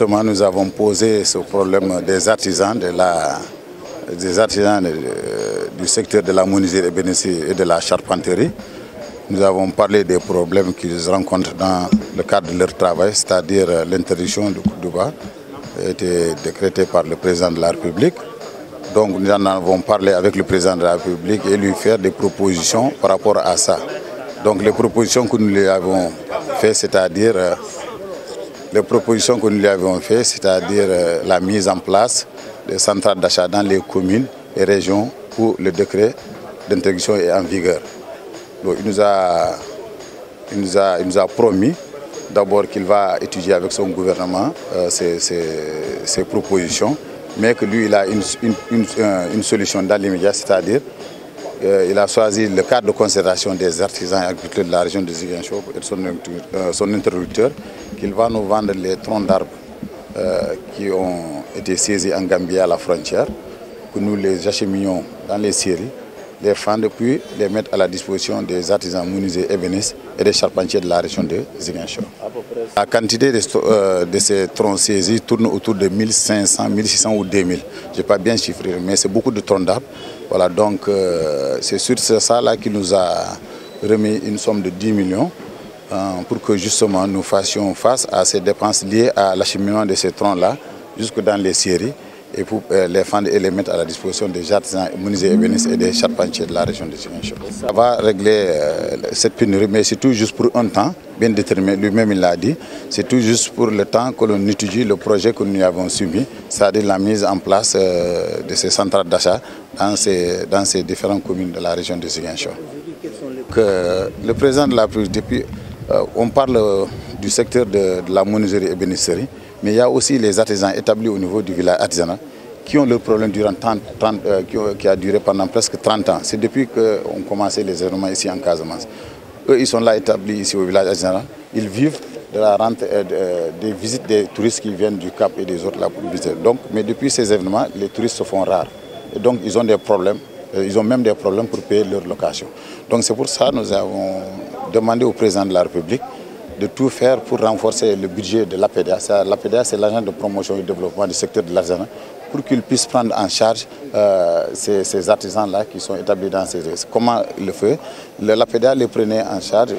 justement, nous avons posé ce problème des artisans, du secteur de la menuiserie ébénisterie et de la charpenterie. Nous avons parlé des problèmes qu'ils rencontrent dans le cadre de leur travail, c'est-à-dire l'interdiction du coup de bas a été décrétée par le président de la République. Donc nous en avons parlé avec le président de la République et lui faire des propositions par rapport à ça. Donc les propositions que nous lui avons faites, c'est-à-dire la mise en place des centrales d'achat dans les communes et régions où le décret d'interdiction est en vigueur. Donc il nous a promis d'abord qu'il va étudier avec son gouvernement ces propositions, mais que lui il a une solution dans l'immédiat, c'est-à-dire il a choisi le cadre de concertation des artisans et agriculteurs de la région de Ziguinchor et son interlocuteur, qu'il va nous vendre les troncs d'arbres qui ont été saisis en Gambie à la frontière, que nous les acheminions dans les scieries, les fendre puis les mettre à la disposition des artisans menuisiers ébénistes et des charpentiers de la région de Ziguinchor. La quantité de ces troncs saisis tourne autour de 1500, 1600 ou 2000. Je n'ai pas bien chiffré, mais c'est beaucoup de troncs d'arbres. Voilà, donc c'est sur ça là qu'il nous a remis une somme de 10 millions pour que justement nous fassions face à ces dépenses liées à l'acheminement de ces troncs-là jusque dans les scieries et pour les fendre et les mettre à la disposition des artisans menuisiers ébénistes et des charpentiers de la région de Ziguinchor. Ça va régler cette pénurie, mais c'est tout juste pour un temps bien déterminé, lui-même il l'a dit, c'est tout juste pour le temps que l'on étudie le projet que nous avons soumis, c'est-à-dire la mise en place de ces centrales d'achat dans ces différentes communes de la région de Ziguinchor. Le président de la République, depuis, on parle du secteur de la menuiserie et ébénisterie, mais il y a aussi les artisans établis au niveau du village artisanal qui ont le problème qui a duré pendant presque 30 ans. C'est depuis qu'on commençait les événements ici en Casamance. Eux, ils sont là établis ici au village artisanal. Ils vivent de la rente des visites des touristes qui viennent du Cap et des autres là pour visiter. Donc, mais depuis ces événements, les touristes se font rares. Et donc, ils ont des problèmes. Ils ont même des problèmes pour payer leur location. Donc, c'est pour ça que nous avons demandé au président de la République de tout faire pour renforcer le budget de l'APEDA. L'APEDA, c'est l'agent de promotion et de développement du secteur de l'artisanat, pour qu'il puisse prendre en charge ces artisans-là qui sont établis dans ces... Comment il le fait? L'APEDA les prenait en charge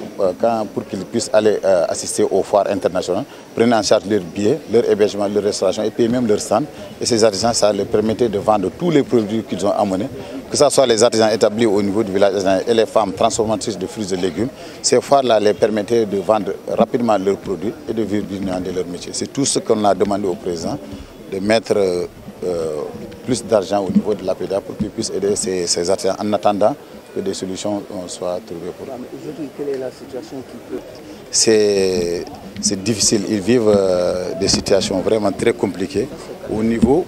pour qu'ils puissent aller assister aux foires internationales, prenait en charge leurs billets, leur hébergement, leur restauration et puis même leur stand. Et ces artisans, ça leur permettait de vendre tous les produits qu'ils ont amenés, que ce soit les artisans établis au niveau du village et les femmes transformatrices de fruits et légumes. Ces foires-là les permettaient de vendre rapidement leurs produits et de vivre dignement de leur métier. C'est tout ce qu'on a demandé au président, de mettre plus d'argent au niveau de l'APEDA pour qu'ils puissent aider ces artisans en attendant que des solutions soient trouvées pour eux. Aujourd'hui, quelle est la situation qui peut... C'est difficile. Ils vivent des situations vraiment très compliquées au niveau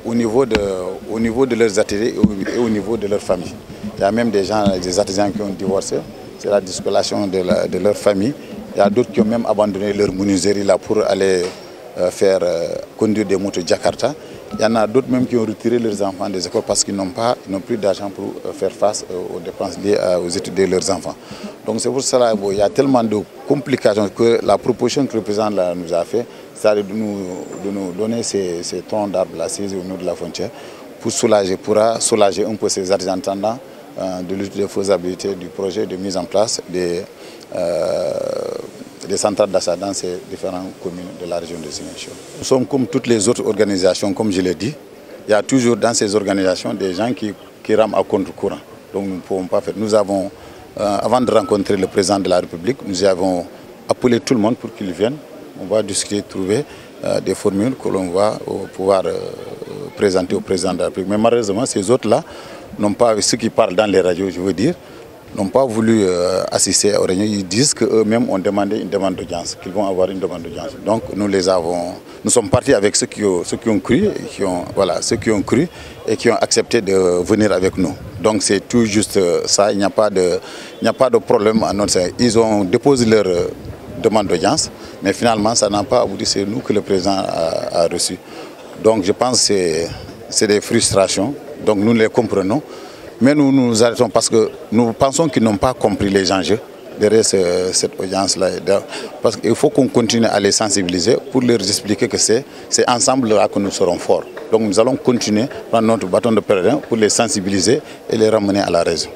de leurs ateliers et au niveau de leur famille. Il y a même des artisans qui ont divorcé. C'est la dissolution de leur famille. Il y a d'autres qui ont même abandonné leur menuiserie là pour aller conduire des motos Jakarta. Il y en a d'autres même qui ont retiré leurs enfants des écoles parce qu'ils n'ont plus d'argent pour faire face aux dépenses liées aux études de leurs enfants. Donc c'est pour cela qu'il y a tellement de complications que la proposition que le président nous a fait, c'est de nous donner ces troncs d'arbres là, saisis au niveau de la frontière, pourra soulager un peu ces artisans tendant de l'étude de faisabilité du projet de mise en place des centrales d'achat dans ces différentes communes de la région de Ziguinchor. Nous sommes comme toutes les autres organisations, comme je l'ai dit. Il y a toujours dans ces organisations des gens qui rament à contre-courant. Donc nous ne pouvons pas faire. Nous avons, avant de rencontrer le président de la République, nous avons appelé tout le monde pour qu'il vienne. On va discuter, trouver des formules que l'on va pouvoir présenter au président de la République. Mais malheureusement, ces autres-là n'ont pas, ceux qui parlent dans les radios, je veux dire, n'ont pas voulu assister aux réunions. Ils disent qu'eux-mêmes ont demandé une demande d'audience, qu'ils vont avoir une demande d'audience. Donc nous sommes partis avec ceux qui ont cru, et qui ont accepté de venir avec nous. Donc c'est tout juste ça, il n'y a pas de problème à notre sein. Ils ont déposé leur demande d'audience, mais finalement ça n'a pas abouti, c'est nous que le président a reçu. Donc je pense que c'est des frustrations, donc nous les comprenons. Mais nous nous arrêtons parce que nous pensons qu'ils n'ont pas compris les enjeux derrière cette audience-là. Parce qu'il faut qu'on continue à les sensibiliser pour leur expliquer que c'est ensemble là que nous serons forts. Donc nous allons continuer par notre bâton de pèlerin pour les sensibiliser et les ramener à la raison.